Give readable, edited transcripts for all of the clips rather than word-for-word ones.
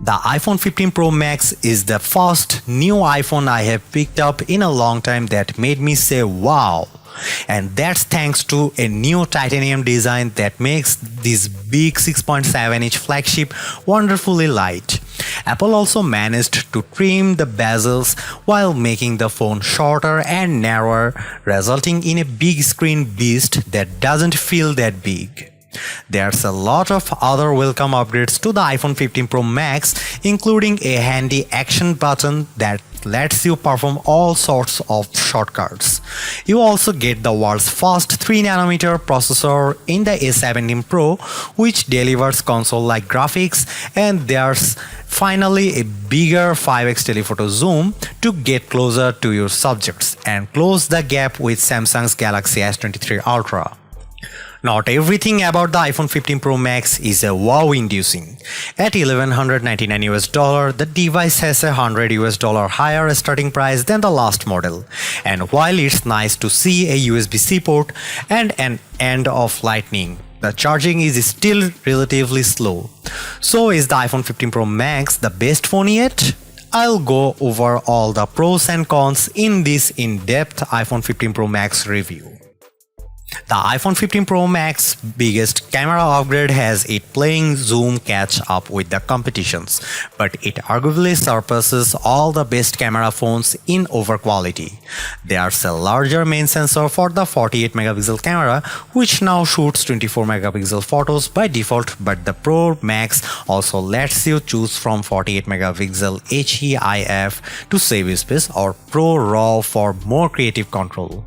The iPhone 15 Pro Max is the first new iPhone I have picked up in a long time that made me say wow. And that's thanks to a new titanium design that makes this big 6.7-inch flagship wonderfully light. Apple also managed to trim the bezels while making the phone shorter and narrower, resulting in a big screen beast that doesn't feel that big. There's a lot of other welcome upgrades to the iPhone 15 Pro Max, including a handy action button that lets you perform all sorts of shortcuts. You also get the world's first 3nm processor in the A17 Pro, which delivers console-like graphics, and there's finally a bigger 5x telephoto zoom to get closer to your subjects and close the gap with Samsung's Galaxy S23 Ultra. Not everything about the iPhone 15 Pro Max is a wow-inducing. At $1,199, the device has a $100 higher starting price than the last model. And while it's nice to see a USB-C port and an end of Lightning, the charging is still relatively slow. So is the iPhone 15 Pro Max the best phone yet? I'll go over all the pros and cons in this in-depth iPhone 15 Pro Max review. The iPhone 15 Pro Max biggest camera upgrade has it playing zoom catch up with the competitions, but it arguably surpasses all the best camera phones in over quality. There's a larger main sensor for the 48 megapixel camera, which now shoots 24 megapixel photos by default, but the Pro Max also lets you choose from 48 megapixel HEIF to save space or Pro RAW for more creative control.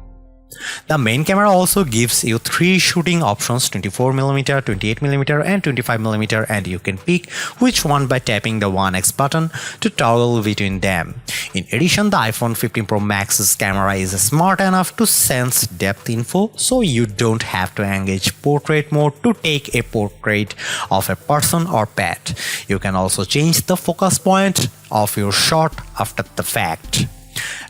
The main camera also gives you 3 shooting options: 24mm, 28mm and 25mm, and you can pick which one by tapping the 1x button to toggle between them. In addition, the iPhone 15 Pro Max's camera is smart enough to sense depth info, so you don't have to engage portrait mode to take a portrait of a person or pet. You can also change the focus point of your shot after the fact.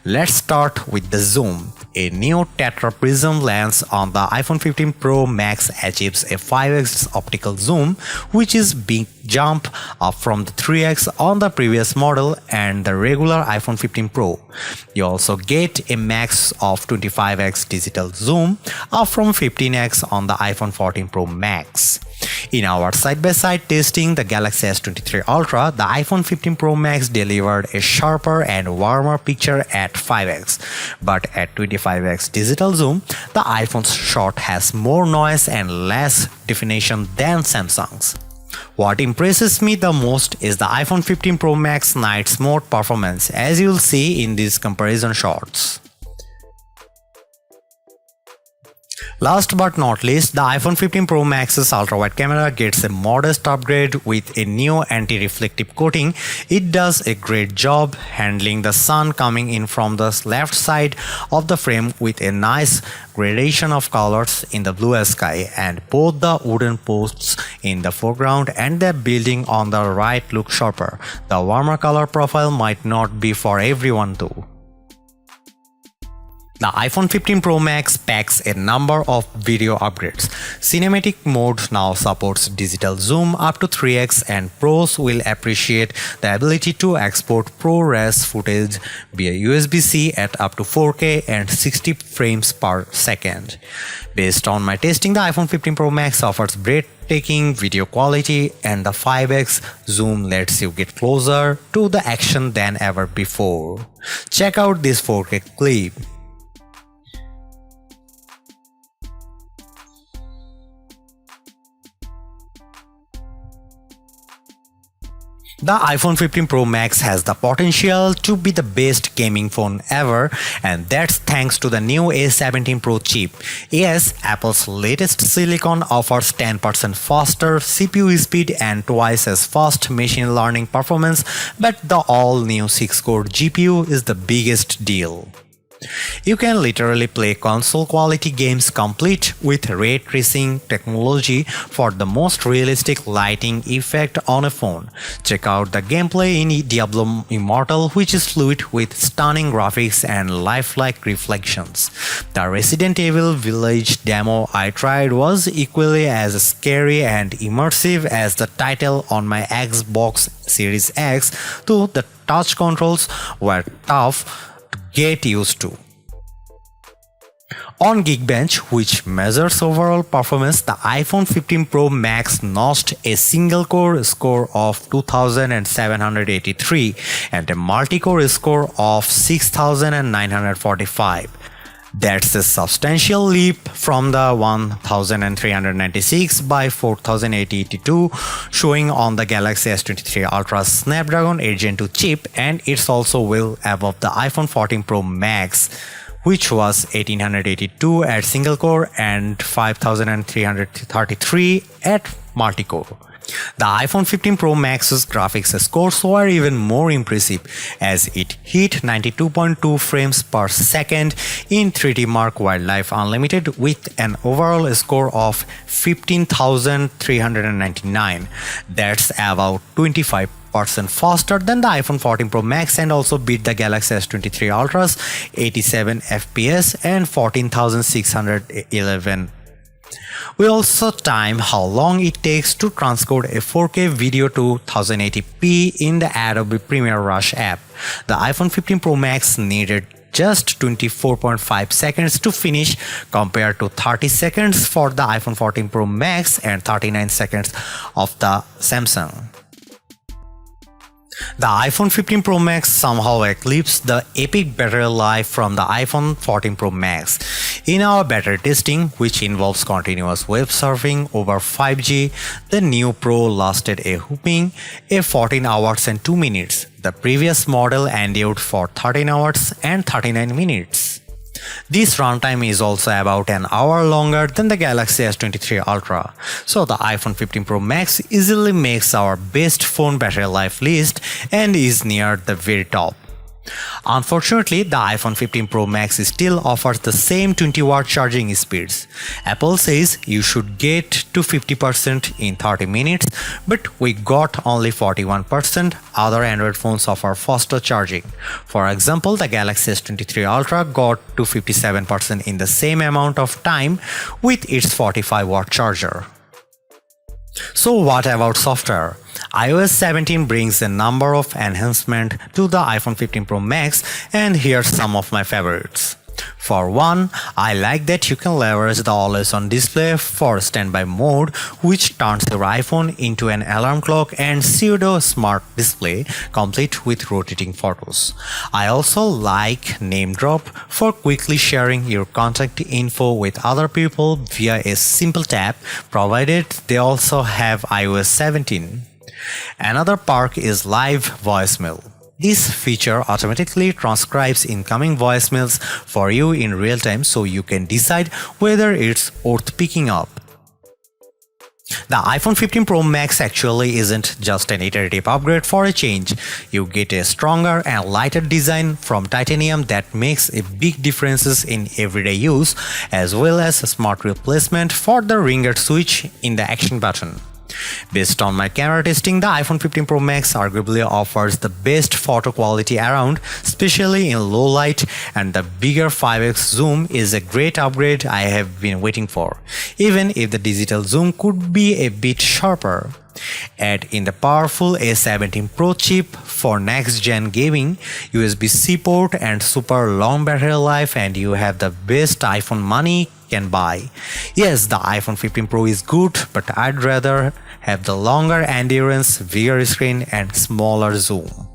Let's start with the zoom. A new tetra prism lens on the iPhone 15 Pro Max achieves a 5x optical zoom, which is big jump up from the 3x on the previous model and the regular iPhone 15 Pro. You also get a max of 25x digital zoom, up from 15x on the iPhone 14 Pro Max. In our side-by-side testing the Galaxy S23 Ultra, the iPhone 15 Pro Max delivered a sharper and warmer picture at 5x, but at 25x digital zoom, the iPhone's shot has more noise and less definition than Samsung's. What impresses me the most is the iPhone 15 Pro Max night mode performance, as you'll see in these comparison shots. Last but not least, the iPhone 15 Pro Max's ultra-wide camera gets a modest upgrade with a new anti-reflective coating. It does a great job handling the sun coming in from the left side of the frame with a nice gradation of colors in the blue sky, and both the wooden posts in the foreground and the building on the right look sharper. The warmer color profile might not be for everyone though. The iPhone 15 Pro Max packs a number of video upgrades. Cinematic mode now supports digital zoom up to 3x, and pros will appreciate the ability to export ProRes footage via USB-C at up to 4K and 60 frames per second. Based on my testing, the iPhone 15 Pro Max offers breathtaking video quality, and the 5x zoom lets you get closer to the action than ever before. Check out this 4K clip. The iPhone 15 Pro Max has the potential to be the best gaming phone ever, and that's thanks to the new A17 Pro chip. Yes, Apple's latest silicon offers 10% faster CPU speed and twice as fast machine learning performance, but the all-new 6-core GPU is the biggest deal. You can literally play console quality games complete with ray tracing technology for the most realistic lighting effect on a phone. Check out the gameplay in Diablo Immortal, which is fluid with stunning graphics and lifelike reflections. The Resident Evil Village demo I tried was equally as scary and immersive as the title on my Xbox Series X, though the touch controls were tough to get used to. On Geekbench, which measures overall performance, the iPhone 15 Pro Max notched a single-core score of 2783 and a multi-core score of 6945. That's a substantial leap from the 1396 by 4882 showing on the Galaxy S23 Ultra Snapdragon 8 Gen 2 chip, and it's also well above the iPhone 14 Pro Max, which was 1882 at single core and 5333 at multi-core. The iPhone 15 Pro Max's graphics scores were even more impressive as it hit 92.2 frames per second in 3D Mark Wildlife Unlimited with an overall score of 15,399. That's about 25% faster than the iPhone 14 Pro Max and also beat the Galaxy S23 Ultra's 87 FPS and 14,611. We also time how long it takes to transcode a 4K video to 1080p in the Adobe Premiere Rush app. The iPhone 15 Pro Max needed just 24.5 seconds to finish compared to 30 seconds for the iPhone 14 Pro Max and 39 seconds of the Samsung. The iPhone 15 Pro Max somehow eclipsed the epic battery life from the iPhone 14 Pro Max. In our beta testing, which involves continuous web surfing over 5G, the new Pro lasted a whopping 14 hours and 2 minutes. The previous model endured for 13 hours and 39 minutes. This runtime is also about an hour longer than the Galaxy S23 Ultra, so the iPhone 15 Pro Max easily makes our best phone battery life list and is near the very top. Unfortunately, the iPhone 15 Pro Max still offers the same 20-watt charging speeds. Apple says you should get to 50% in 30 minutes, but we got only 41%. Other Android phones offer faster charging. For example, the Galaxy S23 Ultra got to 57% in the same amount of time with its 45-watt charger. So what about software? iOS 17 brings a number of enhancements to the iPhone 15 Pro Max, and here's some of my favorites. For one, I like that you can leverage the always-on display for standby mode, which turns your iPhone into an alarm clock and pseudo-smart display complete with rotating photos. I also like Name Drop for quickly sharing your contact info with other people via a simple tap, provided they also have iOS 17. Another perk is live voicemail. This feature automatically transcribes incoming voicemails for you in real time, so you can decide whether it's worth picking up. The iPhone 15 Pro Max actually isn't just an iterative upgrade for a change. You get a stronger and lighter design from titanium that makes a big difference in everyday use, as well as a smart replacement for the ringer switch in the action button. Based on my camera testing, the iPhone 15 Pro Max arguably offers the best photo quality around, especially in low light, and the bigger 5x zoom is a great upgrade I have been waiting for, even if the digital zoom could be a bit sharper. Add in the powerful A17 Pro chip for next-gen gaming, USB-C port and super long battery life, and you have the best iPhone money can buy. Yes, the iPhone 15 Pro is good, but I'd rather have the longer endurance, bigger screen and smaller zoom.